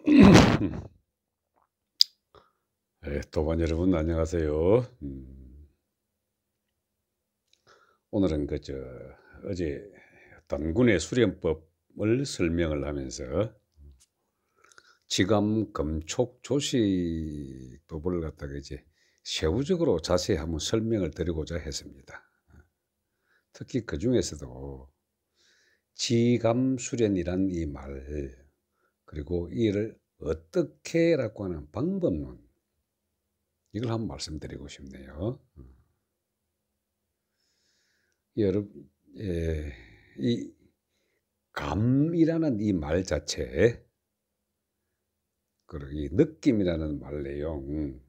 네, 도반 여러분 안녕하세요. 오늘은 어제 단군의 수련법을 설명을 하면서 지감, 금촉, 조시법을 갖다가 이제 세부적으로 자세히 한번 설명을 드리고자 했습니다. 특히 그 중에서도 지감 수련이란 이 말, 그리고 이를 어떻게라고 하는 방법론, 이걸 한번 말씀드리고 싶네요. 여러분, 이 감이라는 이 말 자체, 그리고 이 느낌이라는 말 내용,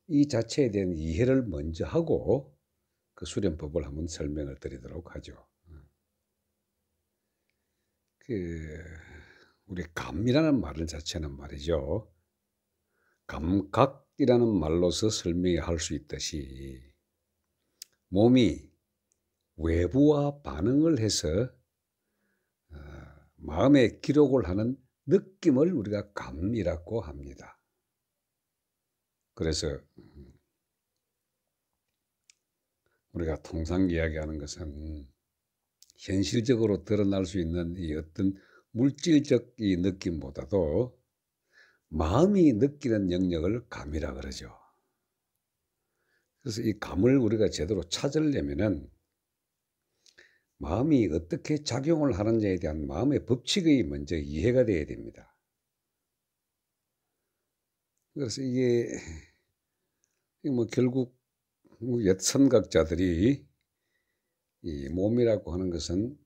이 자체에 대한 이해를 먼저 하고 그 수련법을 한번 설명을 드리도록 하죠. 우리 감이라는 말 자체는 말이죠. 감각이라는 말로서 설명할 수 있듯이 몸이 외부와 반응을 해서 마음에 기록을 하는 느낌을 우리가 감이라고 합니다. 그래서 우리가 통상 이야기하는 것은 현실적으로 드러날 수 있는 이 어떤 물질적 이 느낌보다도 마음이 느끼는 영역을 감이라 그러죠. 그래서 이 감을 우리가 제대로 찾으려면은 마음이 어떻게 작용을 하는지에 대한 마음의 법칙이 먼저 이해가 돼야 됩니다. 그래서 이게 뭐 결국 옛 선각자들이 이 몸이라고 하는 것은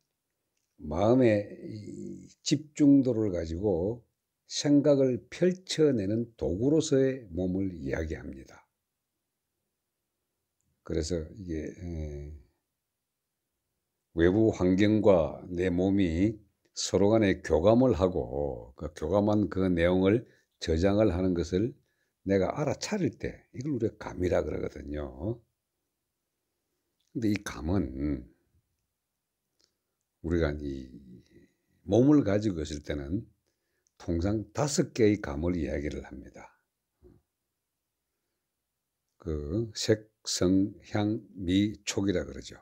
마음의 이 집중도를 가지고 생각을 펼쳐내는 도구로서의 몸을 이야기합니다. 그래서 이게 외부 환경과 내 몸이 서로 간에 교감을 하고 그 교감한 그 내용을 저장을 하는 것을 내가 알아차릴 때 이걸 우리가 감이라 그러거든요. 근데 이 감은 우리가 이 몸을 가지고 있을 때는 통상 5개의 감을 이야기를 합니다. 그 색, 성, 향, 미, 촉이라 그러죠.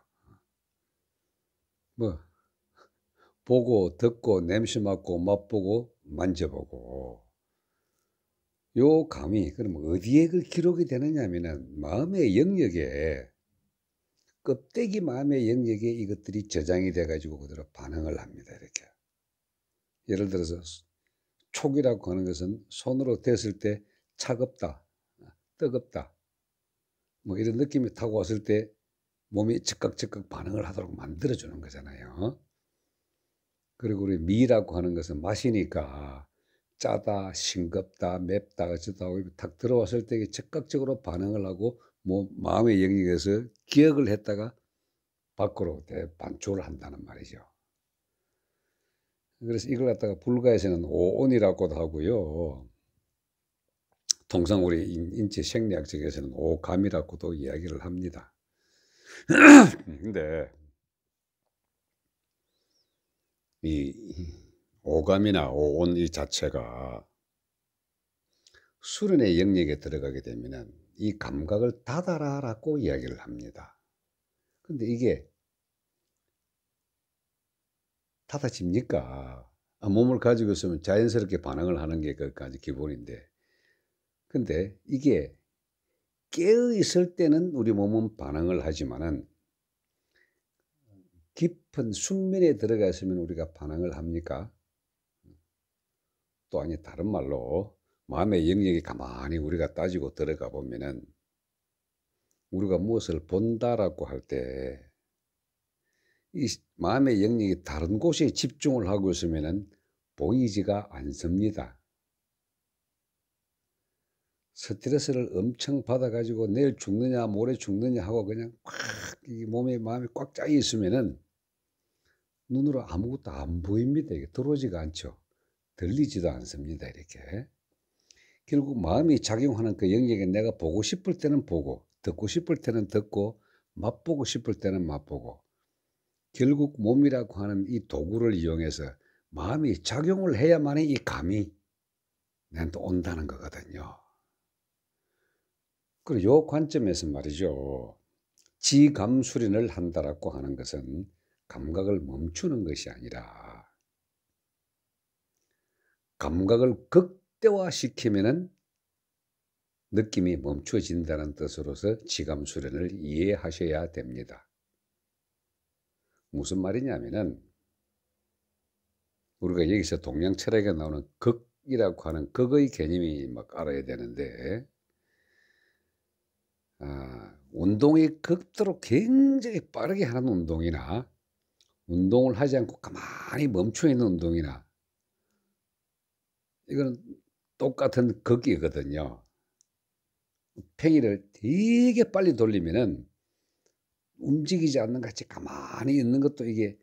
뭐 보고 듣고 냄새 맡고 맛보고 만져보고, 요 감이 그럼 어디에 그 기록이 되느냐 하면은 마음의 영역에, 껍데기 마음의 영역에 이것들이 저장이 돼 가지고 그대로 반응을 합니다. 이렇게 예를 들어서 촉이라고 하는 것은 손으로 댔을 때 차갑다, 뜨겁다, 뭐 이런 느낌이 타고 왔을 때 몸이 즉각 반응을 하도록 만들어 주는 거잖아요. 그리고 우리 미라고 하는 것은 맛이니까 짜다, 싱겁다, 맵다 어쩌다 하고 탁 들어왔을 때 즉각적으로 반응을 하고 마음의 영역에서 기억을 했다가 밖으로 반출을 한다는 말이죠. 그래서 이걸 갖다가 불가에서는 오온이라고도 하고요. 통상 우리 인체 생리학적에서는 오감이라고도 이야기를 합니다. 근데 이 오감이나 오온 이 자체가 수련의 영역에 들어가게 되면은 이 감각을 닫아라라고 이야기를 합니다. 근데 이게 닫아집니까? 몸을 가지고 있으면 자연스럽게 반응을 하는 게 그까지 기본인데, 근데 이게 깨어 있을 때는 우리 몸은 반응을 하지만은 깊은 숙면에 들어가 있으면 우리가 반응을 합니까? 또 아니, 다른 말로 마음의 영역이 가만히 우리가 따지고 들어가 보면은 우리가 무엇을 본다라고 할 때 이 마음의 영역이 다른 곳에 집중을 하고 있으면은 보이지가 않습니다. 스트레스를 엄청 받아 가지고 내일 죽느냐 모레 죽느냐 하고 그냥 꽉 이 몸에 마음이 꽉 짜 있으면은 눈으로 아무것도 안 보입니다. 이게 들어오지가 않죠. 들리지도 않습니다. 이렇게. 결국 마음이 작용하는 그 영역에 내가 보고 싶을 때는 보고, 듣고 싶을 때는 듣고, 맛보고 싶을 때는 맛보고, 결국 몸이라고 하는 이 도구를 이용해서 마음이 작용을 해야만이 이 감이 나한테 온다는 거거든요. 그리고 요 관점에서 말이죠. 지감 수련을 한다라고 하는 것은 감각을 멈추는 것이 아니라 감각을 극대화시키면은 느낌이 멈춰진다는 뜻으로서 지감 수련을 이해하셔야 됩니다. 무슨 말이냐면은 우리가 여기서 동양 철학에 나오는 극이라고 하는 극의 개념이 막 알아야 되는데 운동이 극도로 굉장히 빠르게 하는 운동이나 운동을 하지 않고 가만히 멈춰 있는 운동이나 이거는 똑같은 극이거든요. 팽이를 되게 빨리 돌리면은 움직이지 않는 것 같이 가만히 있는 것도 이게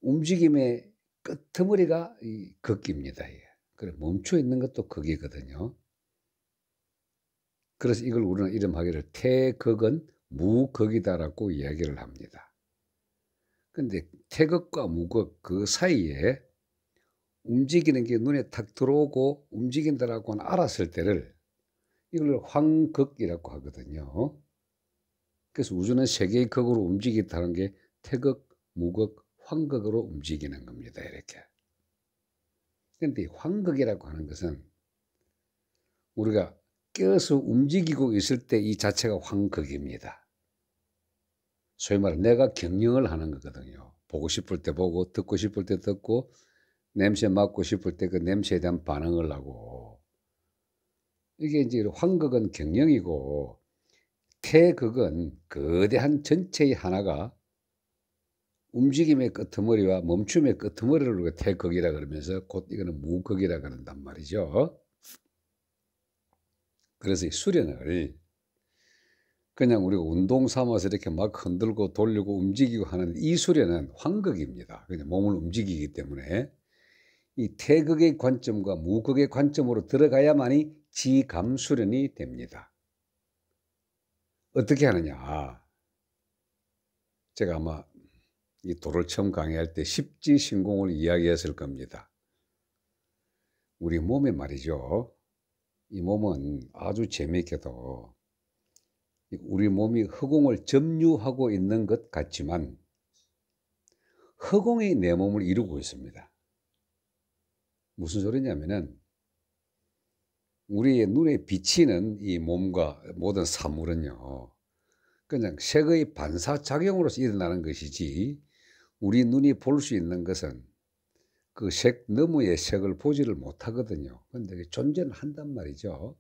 움직임의 끄트머리가 이 극입니다. 이게. 그래 멈춰 있는 것도 극이거든요. 그래서 이걸 우리는 이름하기를 태극은 무극이다라고 이야기를 합니다. 근데 태극과 무극 그 사이에 움직이는 게 눈에 탁 들어오고 움직인다라고 알았을 때를 이걸 황극이라고 하거든요. 그래서 우주는 세 개의 극으로 움직인다는 게 태극, 무극, 황극으로 움직이는 겁니다. 이렇게. 그런데 황극이라고 하는 것은 우리가 껴서 움직이고 있을 때 이 자체가 황극입니다. 소위 말해 내가 경영을 하는 거거든요. 보고 싶을 때 보고 듣고 싶을 때 듣고 냄새 맡고 싶을 때 그 냄새에 대한 반응을 하고 이게 이제 황극은 경영이고 태극은 거대한 전체의 하나가 움직임의 끄트머리와 멈춤의 끄트머리를 우리가 태극이라 그러면서 곧 이거는 무극이라 그런단 말이죠. 그래서 이 수련을 그냥 우리가 운동 삼아서 이렇게 막 흔들고 돌리고 움직이고 하는 이 수련은 황극입니다. 그냥 몸을 움직이기 때문에 이 태극의 관점과 무극의 관점으로 들어가야만이 지감 수련이 됩니다. 어떻게 하느냐? 제가 아마 이 도를 처음 강의할 때 십지신공을 이야기했을 겁니다. 우리 몸에 말이죠. 이 몸은 아주 재미있게도 우리 몸이 허공을 점유하고 있는 것 같지만 허공이 내 몸을 이루고 있습니다. 무슨 소리냐면은 우리의 눈에 비치는 이 몸과 모든 사물은요. 그냥 색의 반사작용으로서 일어나는 것이지 우리 눈이 볼 수 있는 것은 그 색 너머의 색을 보지를 못하거든요. 그런데 존재는 한단 말이죠.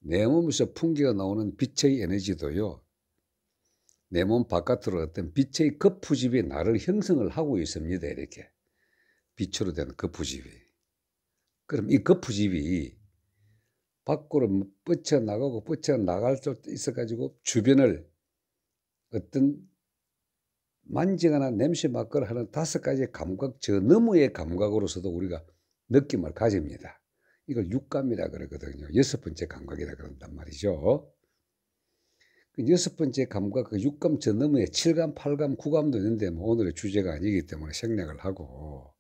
내 몸에서 풍기가 나오는 빛의 에너지도요. 내 몸 바깥으로 어떤 빛의 거푸집이 나를 형성을 하고 있습니다. 이렇게 빛으로 된 거푸집이. 그럼 이 거푸집이 밖으로 뻗쳐나가고 뻗쳐나갈 수 있어가지고 주변을 어떤 만지거나 냄새 맡거나 하는 5가지의 감각 저 너머의 감각으로서도 우리가 느낌을 가집니다. 이걸 육감이라 그러거든요. 6번째 감각이라 그런단 말이죠. 그 6번째 감각, 그 육감 저 너머에 7감, 8감, 9감도 있는데 뭐 오늘의 주제가 아니기 때문에 생략을 하고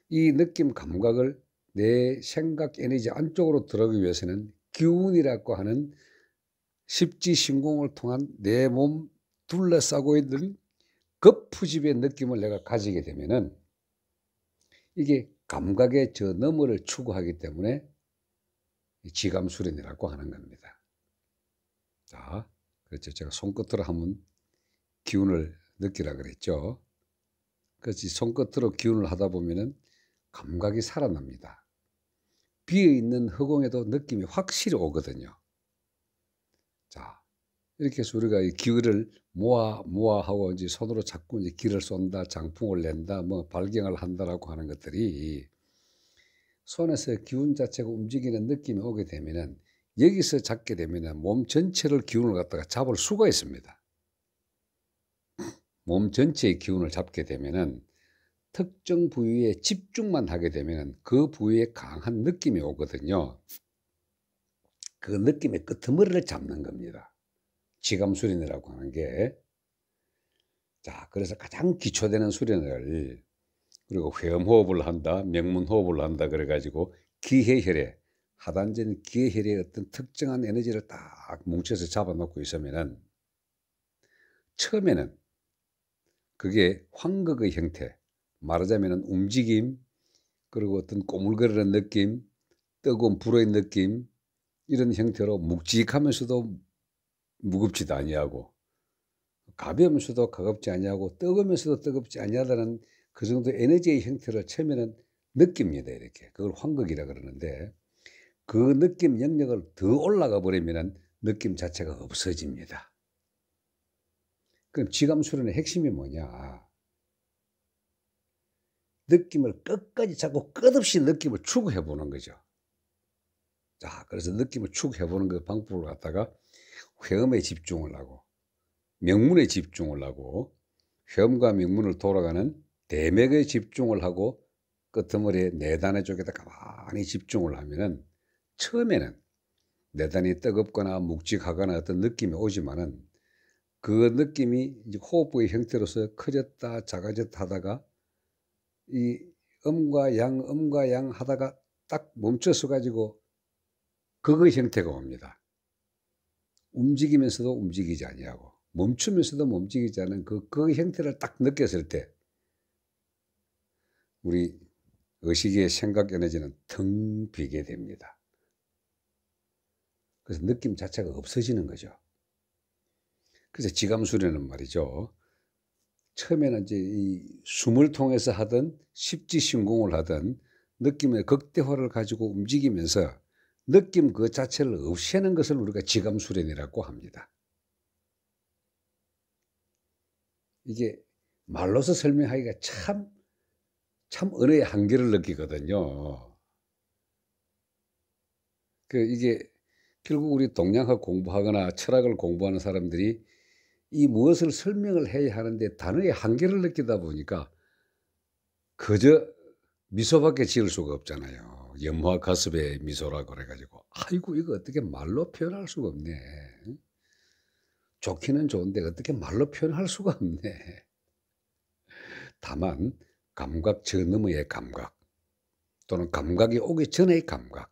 이 느낌 감각을 내 생각 에너지 안쪽으로 들어가기 위해서는 기운이라고 하는 십지신공을 통한 내 몸 둘러싸고 있는 거푸집의 느낌을 내가 가지게 되면은 이게 감각의 저 너머를 추구하기 때문에 지감수련이라고 하는 겁니다. 자, 그렇죠. 제가 손끝으로 한번 기운을 느끼라 그랬죠. 그래서 손끝으로 기운을 하다 보면은 감각이 살아납니다. 비어있는 허공에도 느낌이 확실히 오거든요. 자, 이렇게 해서 우리가 이 기를 모아하고 이제 손으로 자꾸 이제 기를 쏜다, 장풍을 낸다, 뭐 발경을 한다라고 하는 것들이 손에서 기운 자체가 움직이는 느낌이 오게 되면은 여기서 잡게 되면은 몸 전체를 기운을 갖다가 잡을 수가 있습니다. 몸 전체의 기운을 잡게 되면은 특정 부위에 집중만 하게 되면은 그 부위에 강한 느낌이 오거든요. 그 느낌의 끄트머리를 잡는 겁니다. 지감 수련이라고 하는 게. 자, 그래서 가장 기초되는 수련을 그리고 회음호흡을 한다, 명문호흡을 한다 그래가지고 기해혈에 하단전 기해혈의 어떤 특정한 에너지를 딱 뭉쳐서 잡아놓고 있으면은 처음에는 그게 환극의 형태, 말하자면은 움직임, 그리고 어떤 꼬물거리는 느낌, 뜨거운 불의 느낌, 이런 형태로 묵직하면서도 무겁지도 아니하고 가벼우면서도 가볍지 아니하고 뜨거우면서도 뜨겁지 아니하다는 그 정도 에너지의 형태를 처음에는 느낍니다. 이렇게 그걸 환극이라 그러는데, 그 느낌 영역을 더 올라가 버리면은 느낌 자체가 없어집니다. 그럼 지감 수련의 핵심이 뭐냐? 느낌을 끝까지 잡고 끝없이 느낌을 추구해 보는 거죠. 자, 그래서 느낌을 추구해 보는 그 방법을 갖다가 회음에 집중을 하고 명문에 집중을 하고 회음과 명문을 돌아가는 대맥에 집중을 하고 끄트머리에 내단의 쪽에다 가만히 집중을 하면은 처음에는 내단이 뜨겁거나 묵직하거나 어떤 느낌이 오지만은 그 느낌이 이제 호흡의 형태로서 커졌다 작아졌다 하다가 이 음과 양 하다가 딱 멈춰서 가지고 그거 형태가 옵니다. 움직이면서도 움직이지 아니하고 멈추면서도 멈추지 않은 그 형태를 딱 느꼈을 때 우리 의식의 생각 에너지는 텅 비게 됩니다. 그래서 느낌 자체가 없어지는 거죠. 그래서 지감 수련은 말이죠. 처음에는 이제 이 숨을 통해서 하든 십지신공을 하든 느낌의 극대화를 가지고 움직이면서 느낌 그 자체를 없애는 것을 우리가 지감 수련이라고 합니다. 이게 말로서 설명하기가 참 언어의 한계를 느끼거든요. 이게 결국 우리 동양학 공부하거나 철학을 공부하는 사람들이 이 무엇을 설명을 해야 하는데 단어의 한계를 느끼다 보니까 그저 미소밖에 지을 수가 없잖아요. 염화 가습의 미소라고 그래가지고 아이고 이거 어떻게 말로 표현할 수가 없네. 좋기는 좋은데 어떻게 말로 표현할 수가 없네. 다만 감각 저 너머의 감각 또는 감각이 오기 전의 감각,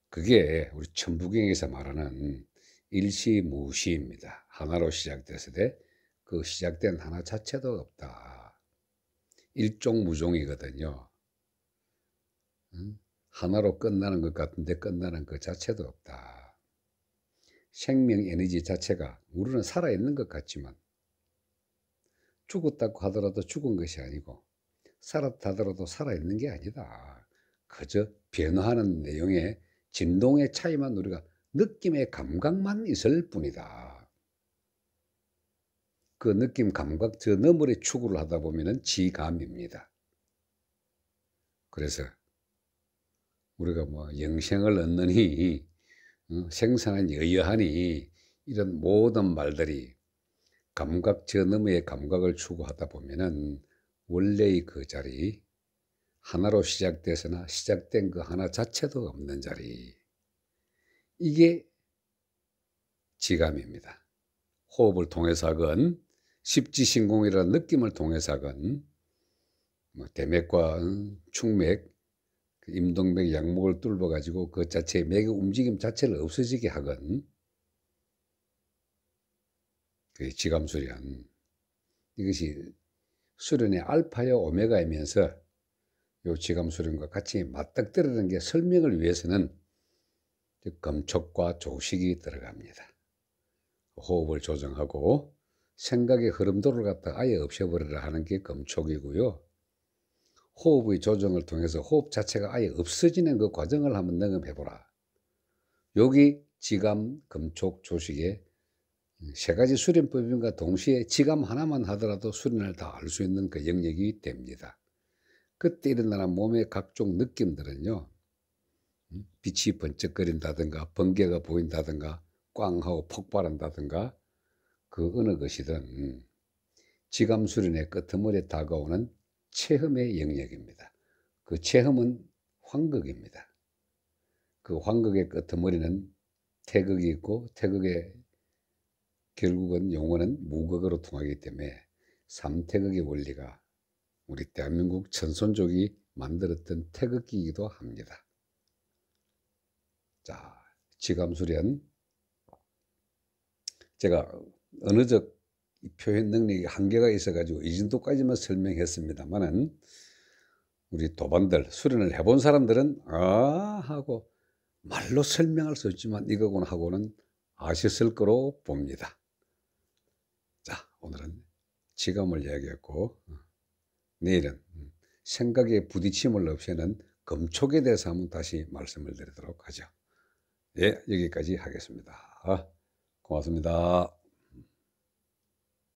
그게 우리 천부경에서 말하는 일시무시입니다. 하나로 시작됐을 때 그 시작된 하나 자체도 없다. 일종무종이거든요. 하나로 끝나는 것 같은데 끝나는 그 자체도 없다. 생명 에너지 자체가 우리는 살아있는 것 같지만 죽었다고 하더라도 죽은 것이 아니고 살았다 하더라도 살아있는 게 아니다. 그저 변화하는 내용의 진동의 차이만 우리가 느낌의 감각만 있을 뿐이다. 그 느낌 감각 저 너머의 추구를 하다 보면은 지감입니다. 그래서 우리가 뭐 영생을 얻느니 생생한 여여하니 이런 모든 말들이 감각 저 너머의 감각을 추구하다 보면은 원래의 그 자리, 하나로 시작돼서나 시작된 그 하나 자체도 없는 자리, 이게 지감입니다. 호흡을 통해서 하건 십지신공이라는 느낌을 통해서 하건 뭐 대맥과 축맥, 임동맥, 양목을 뚫어 가지고 그 자체의 맥의 움직임 자체를 없어지게 하건, 그 지감 수련, 이것이 수련의 알파와 오메가이면서 요 지감 수련과 같이 맞닥뜨리는 게 설명을 위해서는 검촉과 조식이 들어갑니다. 호흡을 조정하고 생각의 흐름도를 갖다 아예 없애버리라 하는 게 검촉이고요. 호흡의 조정을 통해서 호흡 자체가 아예 없어지는 그 과정을 한번 능험해보라. 여기 지감, 검촉, 조식의 세 가지 수련법인과 동시에 지감 하나만 하더라도 수련을 다 알 수 있는 그 영역이 됩니다. 그때 일어나는 몸의 각종 느낌들은요, 빛이 번쩍거린다든가 번개가 보인다든가 꽝 하고 폭발한다든가 그 어느 것이든 지감 수련의 끄트머리에 다가오는 체험의 영역입니다. 그 체험은 환극입니다. 그 환극의 끄트머리는 태극이 있고 태극의 결국은 용어는 무극으로 통하기 때문에 삼태극의 원리가 우리 대한민국 천손족이 만들었던 태극기이기도 합니다. 자, 지감수련. 제가 언어적 표현 능력이 한계가 있어가지고 이 정도까지만 설명했습니다만은 우리 도반들 수련을 해본 사람들은 하고 말로 설명할 수 있지만 이거군 하고는 아셨을 거로 봅니다. 자, 오늘은 지감을 이야기했고 내일은 생각의 부딪힘을 없애는 금촉에 대해서 한번 다시 말씀을 드리도록 하죠. 예, 여기까지 하겠습니다. 고맙습니다.